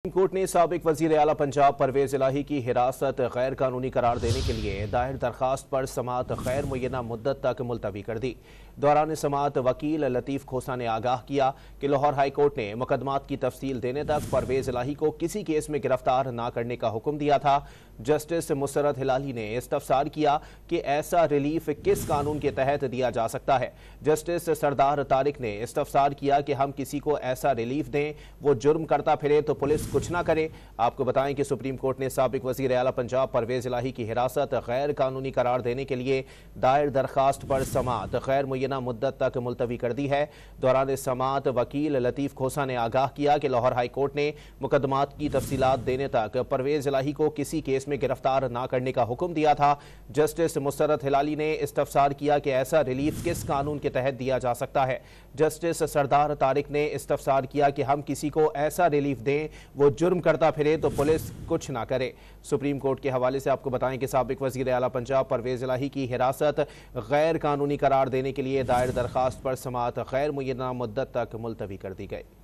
Supreme court ने साबिक वजीर आला पंजाब परवेज इलाही की हिरासत गैर कानूनी करार देने के लिए दायर दरखास्त पर समाअत गैर मुय्यना मुद्दत तक मुलतवी कर दी। दौरान समाअत वकील लतीफ खोसा ने आगाह किया कि लाहौर हाई कोर्ट ने मुकदमात की तफसील देने तक परवेज इलाही को किसी केस में गिरफ्तार न करने का हुक्म दिया था। जस्टिस मुसर्रत हिलाली ने इस्तफसार किया कि ऐसा रिलीफ किस कानून के तहत दिया जा सकता है। जस्टिस सरदार तारिक ने इस्तफसार किया कि हम किसी को ऐसा रिलीफ दें वो जुर्म करता फिरे तो पुलिस कुछ ना करे। आपको बताएं कि सुप्रीम कोर्ट ने साबिक वजीर आला पंजाब परवेज इलाही की हिरासत गैर कानूनी करार देने के लिए दायर दरखास्त पर समाअत गैर मुय्यना मुद्दत तक मुलतवी कर दी है। दौरान समाअत वकील लतीफ खोसा ने आगाह किया कि लाहौर हाई कोर्ट ने मुकदमात की तफसीलात देने तक परवेज इलाही को किसी केस में गिरफ्तार न करने का हुक्म दिया था। जस्टिस मुसर्रत हिलाली ने इस्तफसार किया कि ऐसा रिलीफ किस कानून के तहत दिया जा सकता है। जस्टिस सरदार तारिक ने इस्तफसार किया कि हम किसी को ऐसा रिलीफ दें वो जुर्म करता फिरे तो पुलिस कुछ ना करे। सुप्रीम कोर्ट के हवाले से आपको बताएं कि साबिक वजीर आला पंजाब परवेज इलाही की हिरासत गैर कानूनी करार देने के लिए दायर दरखास्त पर समाअत गैर मुय्यना मुद्दत तक मुलतवी कर दी गई।